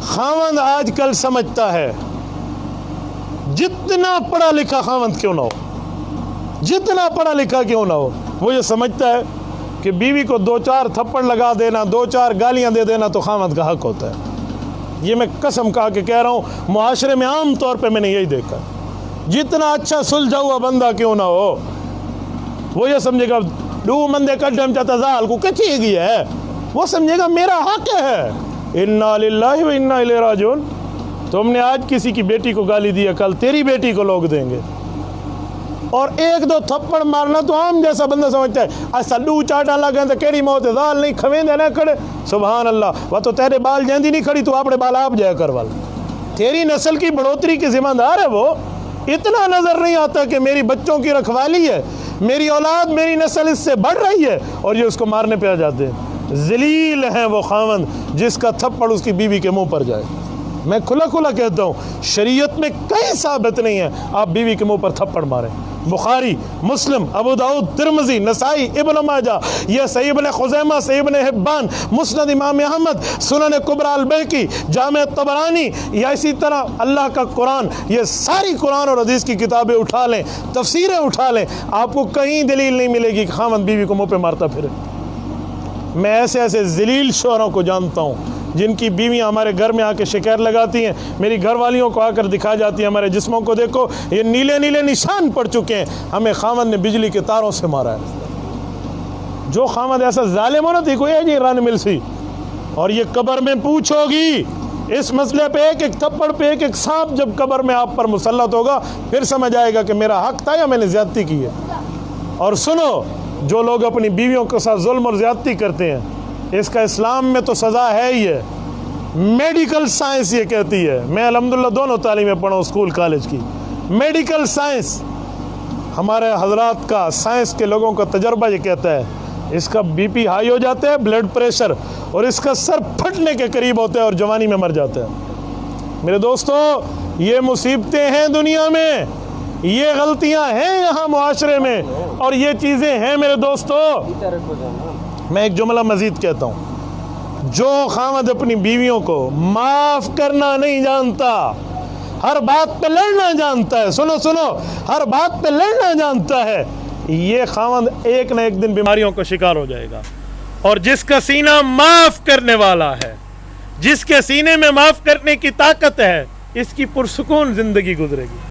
خاوند آج کل سمجھتا ہے جتنا پڑھا لکھا خاوند کیوں نہ ہو، جتنا پڑھا لکھا کیوں نہ ہو، وہ یہ سمجھتا ہے کہ بیوی کو 2-4 تھپڑ لگا دینا، 2-4 گالیاں دے دینا تو خاوند کا حق ہوتا ہے۔ یہ میں قسم کھا کے کہہ رہا ہوں، معاشرے میں عام طور پہ میں نے یہی دیکھا، جتنا اچھا سلجھا ہوا بندہ کیوں نہ ہو، وہ یہ سمجھے گا دو مندے کڈم چاہتا زال کو کچھی گئی ہے، وہ سمجھے گا میرا حق ہے۔ انا للہ و انا الیہ راجعون۔ تم نے آج کسی کی بیٹی کو گالی دیا، کل تیری بیٹی کو لوگ دیں گے، اور 1-2 تھپڑ مارنا تو عام جیسا بندہ سمجھتا ہے، ایسا دو چاٹا لگا تو کیڑی موت ہے، زال نہیں کھویں دے نہ کھڑے، سبحان اللہ، وہ تو تیرے بال جیندی نہیں کھڑی تو اپنے بال آپ جایا کر وال، تیری نسل کی بڑھوتری کی ذمہ دار ہے وہ۔ اتنا نظر نہیں آتا کہ میری بچوں کی رکھوالی ہے، میری اولاد، میری نسل اس سے بڑھ رہی ہے، اور یہ اس کو مارنے پہ آ جاتے ہیں۔ ذلیل ہے وہ خاوند جس کا تھپڑ اس کی بیوی کے منہ پر جائے۔ میں کھلا کھلا کہتا ہوں، شریعت میں کہیں ثابت نہیں ہے آپ بیوی کے منہ پر تھپڑ ماریں۔ بخاری، مسلم، ابو داؤد، ترمذی، نسائی، ابن ماجہ، یہ صحیح ابن خزیمہ، صحیح ابن حبان، مسند امام احمد، سنن کبریٰ البیہقی، جامع طبرانی، یا اسی طرح اللہ کا قرآن، یہ ساری قرآن اور حدیث کی کتابیں اٹھا لیں، تفسیریں اٹھا لیں، آپ کو کہیں دلیل نہیں ملے گی کہ خاوند بیوی کو منہ پہ مارتا پھرے۔ میں ایسے ایسے ذلیل شوہروں کو جانتا ہوں جن کی بیویاں ہمارے گھر میں آ کے شکایت لگاتی ہیں، میری گھر والیوں کو آ کر دکھا جاتی ہیں، ہمارے جسموں کو دیکھو یہ نیلے نیلے نشان پڑ چکے ہیں، ہمیں خاوند نے بجلی کے تاروں سے مارا ہے۔ جو خاوند ایسا ظالم ہونا تھی کوئی جی رن مل سی، اور یہ قبر میں پوچھو گی اس مسئلے پہ، ایک ایک تھپڑ پہ ایک ایک سانپ جب قبر میں آپ پر مسلط ہوگا، پھر سمجھ آئے گا کہ میرا حق تھا یا میں نے زیادتی کی ہے۔ اور سنو، جو لوگ اپنی بیویوں کے ساتھ ظلم اور زیادتی کرتے ہیں، اس کا اسلام میں تو سزا ہے ہی ہے، میڈیکل سائنس یہ کہتی ہے، میں الحمدللہ دونوں تعلیمیں پڑھا ہوں اسکول کالج کی، میڈیکل سائنس ہمارے حضرات کا، سائنس کے لوگوں کا تجربہ یہ کہتا ہے اس کا بی پی ہائی ہو جاتا ہے، بلڈ پریشر، اور اس کا سر پھٹنے کے قریب ہوتا ہے اور جوانی میں مر جاتا ہے۔ میرے دوستو، یہ مصیبتیں ہیں دنیا میں، یہ غلطیاں ہیں یہاں معاشرے میں، اور یہ چیزیں ہیں میرے دوستو۔ میں ایک جملہ مزید کہتا ہوں، جو خاوند اپنی بیویوں کو معاف کرنا نہیں جانتا، ہر بات پہ لڑنا جانتا ہے، سنو، ہر بات پہ لڑنا جانتا ہے، یہ خاوند ایک نہ ایک دن بیماریوں کا شکار ہو جائے گا۔ اور جس کا سینہ معاف کرنے والا ہے، جس کے سینے میں معاف کرنے کی طاقت ہے، اس کی پرسکون زندگی گزرے گی۔